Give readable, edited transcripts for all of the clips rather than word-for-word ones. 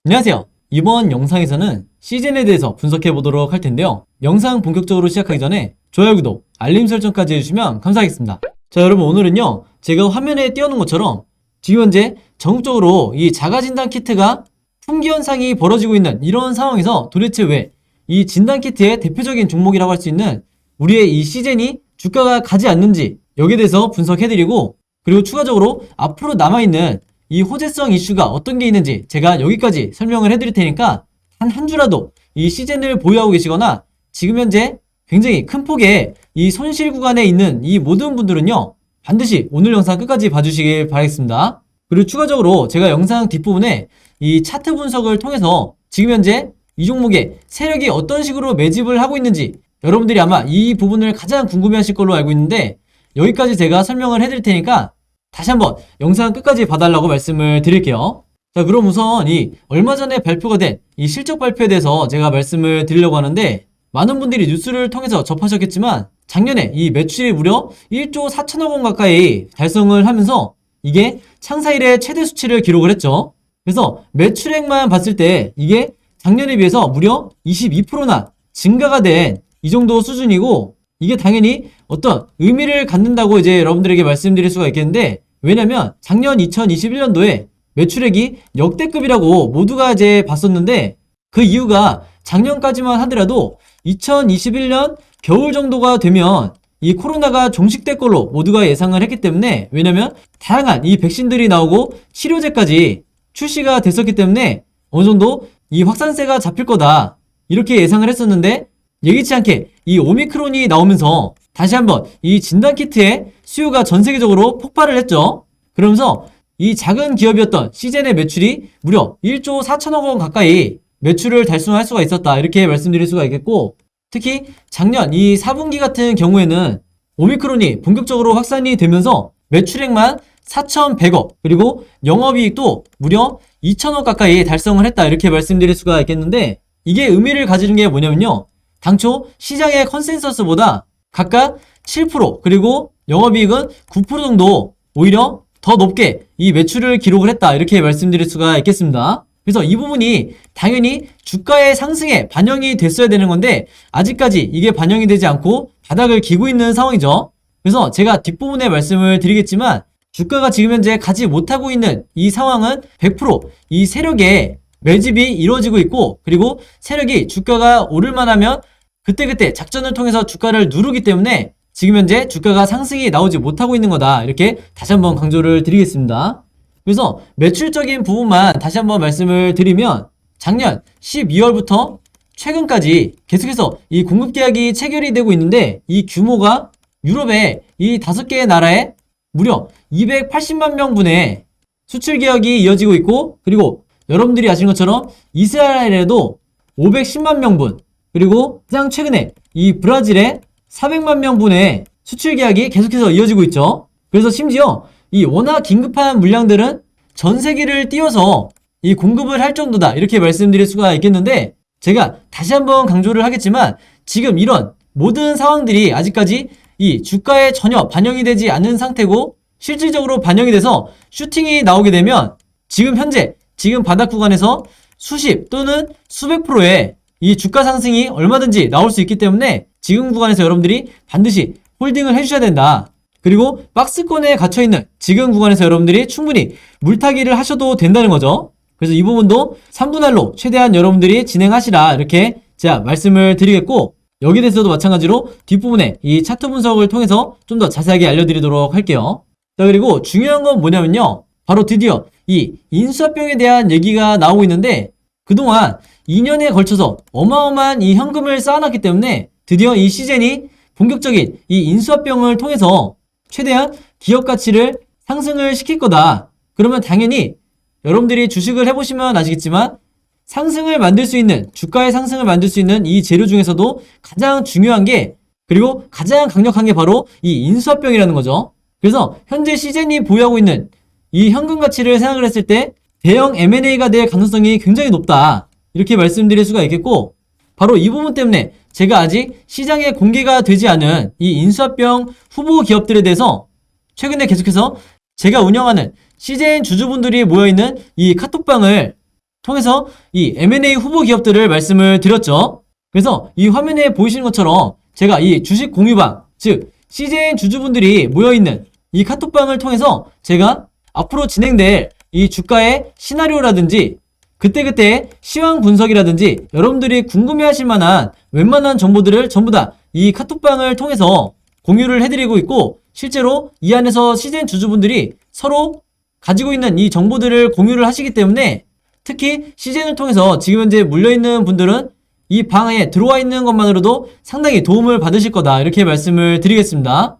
안녕하세요. 이번 영상에서는 시즌에 대해서 분석해 보도록 할 텐데요. 영상 본격적으로 시작하기 전에 좋아요, 구독, 알림 설정까지 해주시면 감사하겠습니다. 자, 여러분, 오늘은요, 제가 화면에 띄워놓은 것처럼 지금 현재 전국적으로 이 자가진단 키트가 품귀 현상이 벌어지고 있는 이런 상황에서 도대체 왜 이 진단 키트의 대표적인 종목이라고 할 수 있는 우리의 이 시즌이 주가가 가지 않는지 여기에 대해서 분석해드리고, 그리고 추가적으로 앞으로 남아있는 이 호재성 이슈가 어떤 게 있는지 제가 여기까지 설명을 해드릴 테니까 한 주라도 이 시즌을 보유하고 계시거나 지금 현재 굉장히 큰 폭의 이 손실 구간에 있는 이 모든 분들은요, 반드시 오늘 영상 끝까지 봐주시길 바라겠습니다. 그리고 추가적으로 제가 영상 뒷부분에 이 차트 분석을 통해서 지금 현재 이 종목의 세력이 어떤 식으로 매집을 하고 있는지 여러분들이 아마 이 부분을 가장 궁금해하실 걸로 알고 있는데, 여기까지 제가 설명을 해드릴 테니까 다시 한번 영상 끝까지 봐달라고 말씀을 드릴게요. 자, 그럼 우선 이 얼마 전에 발표가 된 이 실적 발표에 대해서 제가 말씀을 드리려고 하는데, 많은 분들이 뉴스를 통해서 접하셨겠지만 작년에 이 매출이 무려 1조 4천억 원 가까이 달성을 하면서 이게 창사 이래 최대 수치를 기록을 했죠. 그래서 매출액만 봤을 때 이게 작년에 비해서 무려 22%나 증가가 된 이 정도 수준이고, 이게 당연히 어떤 의미를 갖는다고 이제 여러분들에게 말씀드릴 수가 있겠는데, 왜냐면 작년 2021년도에 매출액이 역대급이라고 모두가 이제 봤었는데, 그 이유가 작년까지만 하더라도 2021년 겨울 정도가 되면 이 코로나가 종식될 걸로 모두가 예상을 했기 때문에, 왜냐면 다양한 이 백신들이 나오고 치료제까지 출시가 됐었기 때문에 어느 정도 이 확산세가 잡힐 거다 이렇게 예상을 했었는데, 예기치 않게 이 오미크론이 나오면서 다시 한번 이 진단키트의 수요가 전 세계적으로 폭발을 했죠. 그러면서 이 작은 기업이었던 시젠의 매출이 무려 1조 4천억 원 가까이 매출을 달성할 수가 있었다 이렇게 말씀드릴 수가 있겠고, 특히 작년 이 4분기 같은 경우에는 오미크론이 본격적으로 확산이 되면서 매출액만 4,100억, 그리고 영업이익도 무려 2천억 가까이 달성을 했다 이렇게 말씀드릴 수가 있겠는데, 이게 의미를 가지는 게 뭐냐면요, 당초 시장의 컨센서스보다 각각 7% 그리고 영업이익은 9% 정도 오히려 더 높게 이 매출을 기록을 했다 이렇게 말씀드릴 수가 있겠습니다. 그래서 이 부분이 당연히 주가의 상승에 반영이 됐어야 되는 건데, 아직까지 이게 반영이 되지 않고 바닥을 기고 있는 상황이죠. 그래서 제가 뒷부분에 말씀을 드리겠지만, 주가가 지금 현재 가지 못하고 있는 이 상황은 100% 세력의 매집이 이루어지고 있고, 그리고 세력이 주가가 오를만 하면 그때그때 작전을 통해서 주가를 누르기 때문에 지금 현재 주가가 상승이 나오지 못하고 있는 거다 이렇게 다시 한번 강조를 드리겠습니다. 그래서 매출적인 부분만 다시 한번 말씀을 드리면, 작년 12월부터 최근까지 계속해서 이 공급 계약이 체결이 되고 있는데, 이 규모가 유럽의 이 5개의 나라에 무려 280만 명분의 수출 계약이 이어지고 있고, 그리고 여러분들이 아시는 것처럼 이스라엘에도 510만 명분, 그리고 가장 최근에 이 브라질에 400만 명분의 수출 계약이 계속해서 이어지고 있죠. 그래서 심지어 이 워낙 긴급한 물량들은 전 세계를 띄워서 이 공급을 할 정도다 이렇게 말씀드릴 수가 있겠는데, 제가 다시 한번 강조를 하겠지만 지금 이런 모든 상황들이 아직까지 이 주가에 전혀 반영이 되지 않은 상태고, 실질적으로 반영이 돼서 슈팅이 나오게 되면 지금 현재 지금 바닥 구간에서 수십 또는 수백 프로의 이 주가 상승이 얼마든지 나올 수 있기 때문에 지금 구간에서 여러분들이 반드시 홀딩을 해주셔야 된다. 그리고 박스권에 갇혀있는 지금 구간에서 여러분들이 충분히 물타기를 하셔도 된다는 거죠. 그래서 이 부분도 3분할로 최대한 여러분들이 진행하시라 이렇게 제가 말씀을 드리겠고, 여기에 대해서도 마찬가지로 뒷부분에 이 차트 분석을 통해서 좀 더 자세하게 알려드리도록 할게요. 자, 그리고 중요한 건 뭐냐면요, 바로 드디어 이 인수합병에 대한 얘기가 나오고 있는데, 그동안 2년에 걸쳐서 어마어마한 이 현금을 쌓아놨기 때문에 드디어 이 시젠이 본격적인 이 인수합병을 통해서 최대한 기업 가치를 상승을 시킬 거다. 그러면 당연히 여러분들이 주식을 해보시면 아시겠지만, 상승을 만들 수 있는, 주가의 상승을 만들 수 있는 이 재료 중에서도 가장 중요한 게, 그리고 가장 강력한 게 바로 이 인수합병이라는 거죠. 그래서 현재 시젠이 보유하고 있는 이 현금 가치를 생각을 했을 때 대형 M&A가 될 가능성이 굉장히 높다 이렇게 말씀드릴 수가 있겠고, 바로 이 부분 때문에 제가 아직 시장에 공개가 되지 않은 이 인수합병 후보 기업들에 대해서 최근에 계속해서 제가 운영하는 CJN 주주분들이 모여있는 이 카톡방을 통해서 이 M&A 후보 기업들을 말씀을 드렸죠. 그래서 이 화면에 보이시는 것처럼 제가 이 주식 공유방, 즉 CJN 주주분들이 모여있는 이 카톡방을 통해서 제가 앞으로 진행될 이 주가의 시나리오라든지 그때그때 시황 분석이라든지 여러분들이 궁금해하실 만한 웬만한 정보들을 전부 다 이 카톡방을 통해서 공유를 해드리고 있고, 실제로 이 안에서 CJN 주주분들이 서로 가지고 있는 이 정보들을 공유를 하시기 때문에 특히 CJN을 통해서 지금 현재 물려있는 분들은 이 방에 들어와 있는 것만으로도 상당히 도움을 받으실 거다, 이렇게 말씀을 드리겠습니다.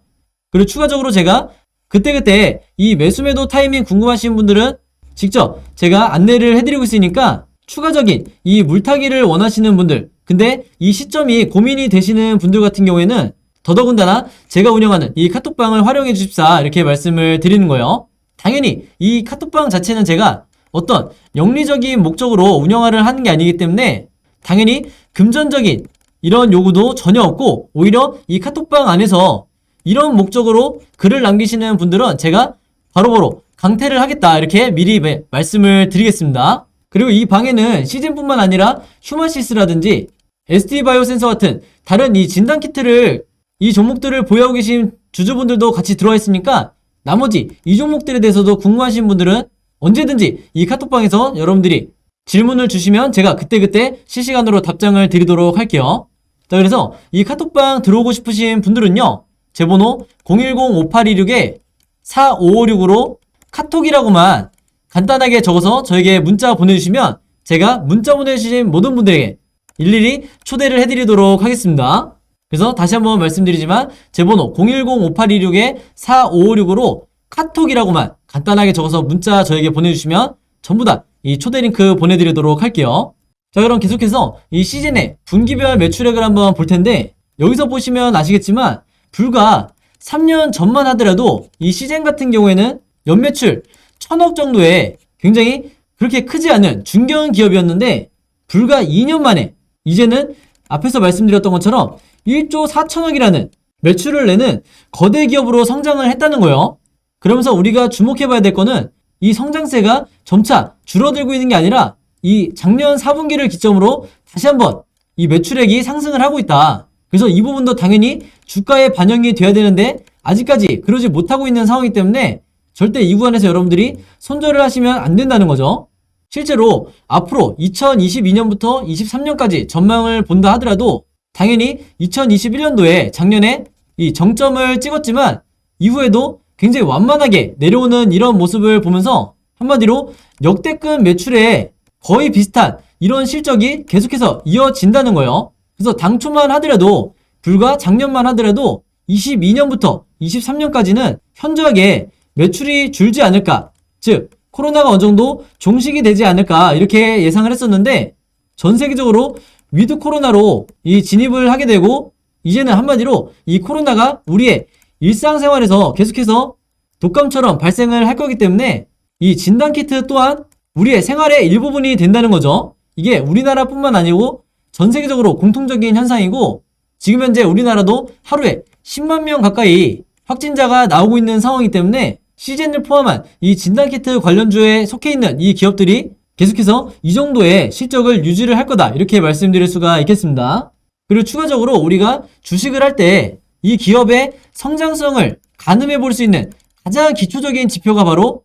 그리고 추가적으로 제가 그때그때 이 매수매도 타이밍 궁금하신 분들은 직접 제가 안내를 해드리고 있으니까 추가적인 이 물타기를 원하시는 분들, 근데 이 시점이 고민이 되시는 분들 같은 경우에는 더더군다나 제가 운영하는 이 카톡방을 활용해 주십사, 이렇게 말씀을 드리는 거예요. 당연히 이 카톡방 자체는 제가 어떤 영리적인 목적으로 운영을 하는 게 아니기 때문에 당연히 금전적인 이런 요구도 전혀 없고, 오히려 이 카톡방 안에서 이런 목적으로 글을 남기시는 분들은 제가 바로바로 강퇴를 하겠다, 이렇게 미리 말씀을 드리겠습니다. 그리고 이 방에는 CJN뿐만 아니라 휴마시스라든지 ST바이오센서 같은 다른 이 진단키트를 이 종목들을 보유하고 계신 주주분들도 같이 들어와 있으니까 나머지 이 종목들에 대해서도 궁금하신 분들은 언제든지 이 카톡방에서 여러분들이 질문을 주시면 제가 그때그때 실시간으로 답장을 드리도록 할게요. 자, 그래서 이 카톡방 들어오고 싶으신 분들은요, 제 번호 010-5826-4556으로 카톡이라고만 간단하게 적어서 저에게 문자 보내주시면 제가 문자 보내주신 모든 분들에게 일일이 초대를 해드리도록 하겠습니다. 그래서 다시 한번 말씀드리지만 제 번호 010-5826-4556으로 카톡이라고만 간단하게 적어서 문자 저에게 보내주시면 전부 다 이 초대 링크 보내드리도록 할게요. 자, 그럼 계속해서 이 시즌의 분기별 매출액을 한번 볼 텐데, 여기서 보시면 아시겠지만 불과 3년 전만 하더라도 이 시즌 같은 경우에는 연매출 1000억 정도의 굉장히 그렇게 크지 않은 중견 기업이었는데 불과 2년 만에 이제는 앞에서 말씀드렸던 것처럼 1조 4천억이라는 매출을 내는 거대 기업으로 성장을 했다는 거예요. 그러면서 우리가 주목해봐야 될 거는 이 성장세가 점차 줄어들고 있는 게 아니라 이 작년 4분기를 기점으로 다시 한번 이 매출액이 상승을 하고 있다. 그래서 이 부분도 당연히 주가에 반영이 돼야 되는데 아직까지 그러지 못하고 있는 상황이기 때문에 절대 이 구간에서 여러분들이 손절을 하시면 안 된다는 거죠. 실제로 앞으로 2022년부터 23년까지 전망을 본다 하더라도 당연히 2021년도에 작년에 이 정점을 찍었지만 이후에도 굉장히 완만하게 내려오는 이런 모습을 보면서 한마디로 역대급 매출에 거의 비슷한 이런 실적이 계속해서 이어진다는 거예요. 그래서 당초만 하더라도 불과 작년만 하더라도 22년부터 23년까지는 현저하게 매출이 줄지 않을까, 즉 코로나가 어느 정도 종식이 되지 않을까, 이렇게 예상을 했었는데 전 세계적으로 위드 코로나로 이 진입을 하게 되고 이제는 한마디로 이 코로나가 우리의 일상생활에서 계속해서 독감처럼 발생을 할 거기 때문에 이 진단키트 또한 우리의 생활의 일부분이 된다는 거죠. 이게 우리나라뿐만 아니고 전 세계적으로 공통적인 현상이고, 지금 현재 우리나라도 하루에 10만 명 가까이 확진자가 나오고 있는 상황이기 때문에 CJN을 포함한 이 진단키트 관련주에 속해 있는 이 기업들이 계속해서 이 정도의 실적을 유지를 할 거다, 이렇게 말씀드릴 수가 있겠습니다. 그리고 추가적으로 우리가 주식을 할 때 이 기업의 성장성을 가늠해 볼 수 있는 가장 기초적인 지표가 바로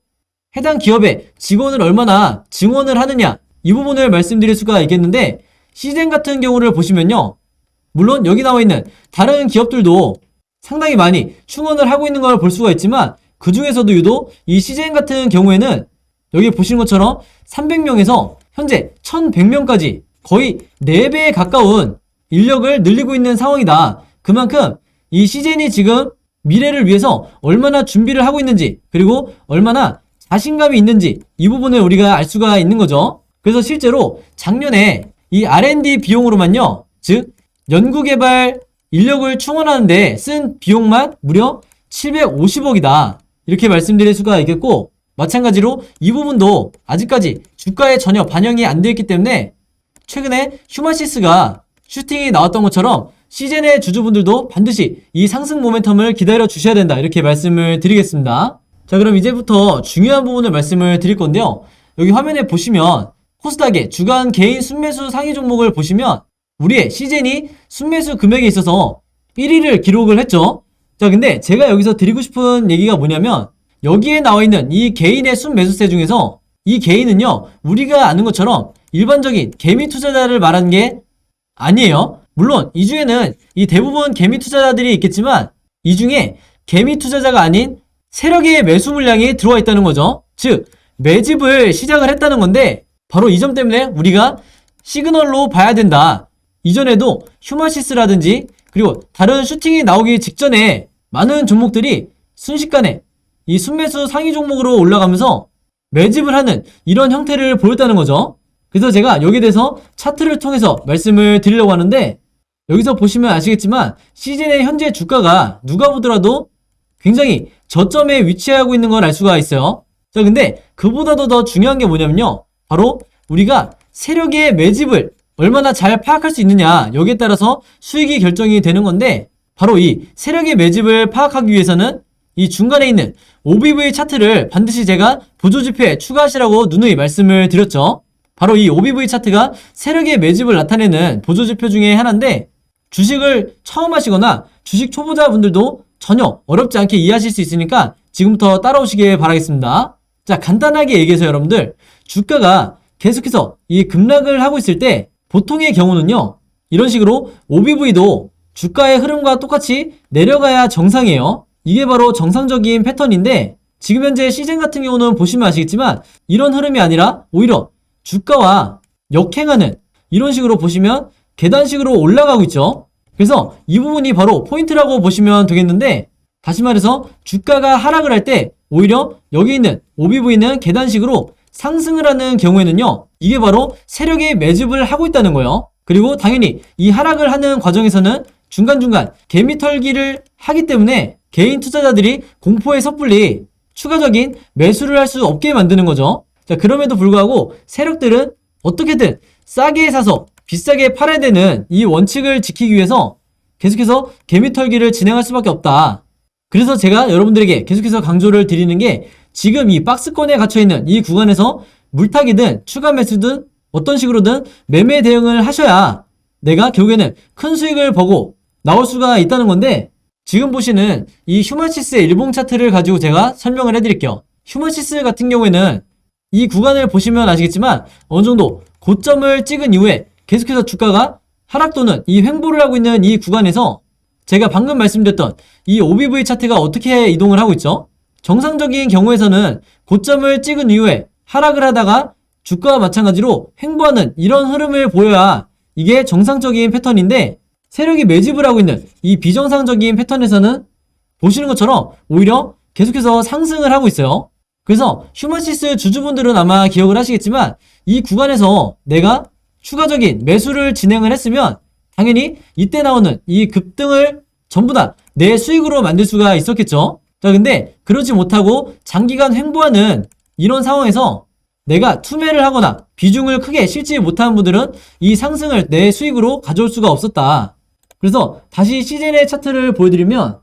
해당 기업의 직원을 얼마나 증원을 하느냐, 이 부분을 말씀드릴 수가 있겠는데, CJN 같은 경우를 보시면요, 물론 여기 나와 있는 다른 기업들도 상당히 많이 충원을 하고 있는 걸 볼 수가 있지만 그 중에서도 유독 이 CJN 같은 경우에는 여기 보시는 것처럼 300명에서 현재 1100명까지 거의 4배에 가까운 인력을 늘리고 있는 상황이다. 그만큼 이 CJN이 지금 미래를 위해서 얼마나 준비를 하고 있는지, 그리고 얼마나 자신감이 있는지, 이 부분을 우리가 알 수가 있는 거죠. 그래서 실제로 작년에 이 R&D 비용으로만요, 즉 연구개발 인력을 충원하는데 쓴 비용만 무려 750억이다. 이렇게 말씀드릴 수가 있겠고, 마찬가지로 이 부분도 아직까지 주가에 전혀 반영이 안 되어 있기 때문에 최근에 휴마시스가 슈팅이 나왔던 것처럼 CJN의 주주분들도 반드시 이 상승 모멘텀을 기다려 주셔야 된다, 이렇게 말씀을 드리겠습니다. 자, 그럼 이제부터 중요한 부분을 말씀을 드릴 건데요, 여기 화면에 보시면 코스닥의 주간 개인 순매수 상위 종목을 보시면 우리의 시젠이 순매수 금액에 있어서 1위를 기록을 했죠. 자, 근데 제가 여기서 드리고 싶은 얘기가 뭐냐면 여기에 나와 있는 이 개인의 순매수세 중에서 이 개인은요, 우리가 아는 것처럼 일반적인 개미 투자자를 말하는 게 아니에요. 물론 이 중에는 이 대부분 개미 투자자들이 있겠지만 이 중에 개미 투자자가 아닌 세력의 매수 물량이 들어와 있다는 거죠. 즉 매집을 시작을 했다는 건데 바로 이 점 때문에 우리가 시그널로 봐야 된다. 이전에도 휴마시스라든지 그리고 다른 슈팅이 나오기 직전에 많은 종목들이 순식간에 이 순매수 상위 종목으로 올라가면서 매집을 하는 이런 형태를 보였다는 거죠. 그래서 제가 여기에 대해서 차트를 통해서 말씀을 드리려고 하는데 여기서 보시면 아시겠지만 시즌의 현재 주가가 누가 보더라도 굉장히 저점에 위치하고 있는 걸 알 수가 있어요. 자, 근데 그보다도 더 중요한 게 뭐냐면요, 바로 우리가 세력의 매집을 얼마나 잘 파악할 수 있느냐, 여기에 따라서 수익이 결정이 되는 건데 바로 이 세력의 매집을 파악하기 위해서는 이 중간에 있는 OBV 차트를 반드시 제가 보조지표에 추가하시라고 누누이 말씀을 드렸죠. 바로 이 OBV 차트가 세력의 매집을 나타내는 보조지표 중에 하나인데 주식을 처음 하시거나 주식 초보자분들도 전혀 어렵지 않게 이해하실 수 있으니까 지금부터 따라오시길 바라겠습니다. 자, 간단하게 얘기해서 여러분들 주가가 계속해서 이 급락을 하고 있을 때 보통의 경우는요, 이런 식으로 OBV도 주가의 흐름과 똑같이 내려가야 정상이에요. 이게 바로 정상적인 패턴인데 지금 현재 시즌 같은 경우는 보시면 아시겠지만 이런 흐름이 아니라 오히려 주가와 역행하는 이런 식으로 보시면 계단식으로 올라가고 있죠. 그래서 이 부분이 바로 포인트라고 보시면 되겠는데 다시 말해서 주가가 하락을 할 때 오히려 여기 있는 OBV는 계단식으로 상승을 하는 경우에는요, 이게 바로 세력의 매집을 하고 있다는 거예요. 그리고 당연히 이 하락을 하는 과정에서는 중간중간 개미 털기를 하기 때문에 개인 투자자들이 공포에 섣불리 추가적인 매수를 할 수 없게 만드는 거죠. 자, 그럼에도 불구하고 세력들은 어떻게든 싸게 사서 비싸게 팔아야 되는 이 원칙을 지키기 위해서 계속해서 개미 털기를 진행할 수밖에 없다. 그래서 제가 여러분들에게 계속해서 강조를 드리는 게 지금 이 박스권에 갇혀있는 이 구간에서 물타기든 추가 매수든 어떤 식으로든 매매 대응을 하셔야 내가 결국에는 큰 수익을 보고 나올 수가 있다는 건데 지금 보시는 이 휴마시스의 일봉 차트를 가지고 제가 설명을 해드릴게요. 휴마시스 같은 경우에는 이 구간을 보시면 아시겠지만 어느 정도 고점을 찍은 이후에 계속해서 주가가 하락 또는 이 횡보를 하고 있는 이 구간에서 제가 방금 말씀드렸던 이 OBV 차트가 어떻게 이동을 하고 있죠? 정상적인 경우에서는 고점을 찍은 이후에 하락을 하다가 주가와 마찬가지로 횡보하는 이런 흐름을 보여야 이게 정상적인 패턴인데 세력이 매집을 하고 있는 이 비정상적인 패턴에서는 보시는 것처럼 오히려 계속해서 상승을 하고 있어요. 그래서 휴마시스 주주분들은 아마 기억을 하시겠지만 이 구간에서 내가 추가적인 매수를 진행을 했으면 당연히 이때 나오는 이 급등을 전부 다 내 수익으로 만들 수가 있었겠죠. 자, 근데 그러지 못하고 장기간 횡보하는 이런 상황에서 내가 투매를 하거나 비중을 크게 실지 못한 분들은 이 상승을 내 수익으로 가져올 수가 없었다. 그래서 다시 시즌의 차트를 보여드리면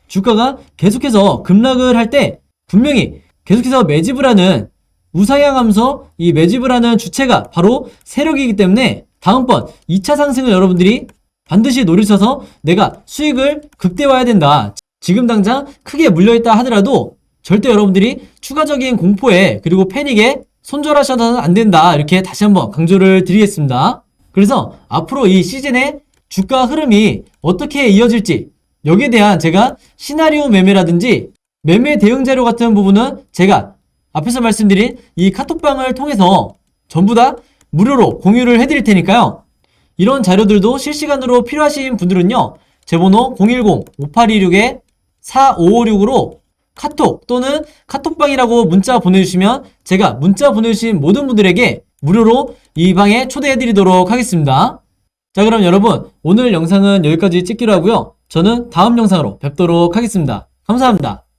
주가가 계속해서 급락을 할 때 분명히 계속해서 매집을 하는 우상향하면서 이 매집을 하는 주체가 바로 세력이기 때문에 다음번 2차 상승을 여러분들이 반드시 노리셔서 내가 수익을 극대화해야 된다. 지금 당장 크게 물려있다 하더라도 절대 여러분들이 추가적인 공포에 그리고 패닉에 손절하셔서는 안 된다. 이렇게 다시 한번 강조를 드리겠습니다. 그래서 앞으로 이 시즌의 주가 흐름이 어떻게 이어질지 여기에 대한 제가 시나리오 매매라든지 매매 대응 자료 같은 부분은 제가 앞에서 말씀드린 이 카톡방을 통해서 전부 다 무료로 공유를 해드릴 테니까요. 이런 자료들도 실시간으로 필요하신 분들은요, 제 번호 010-5826-4556으로 카톡 또는 카톡방이라고 문자 보내주시면 제가 문자 보내주신 모든 분들에게 무료로 이 방에 초대해드리도록 하겠습니다. 자, 그럼 여러분 오늘 영상은 여기까지 찍기로 하고요. 저는 다음 영상으로 뵙도록 하겠습니다. 감사합니다.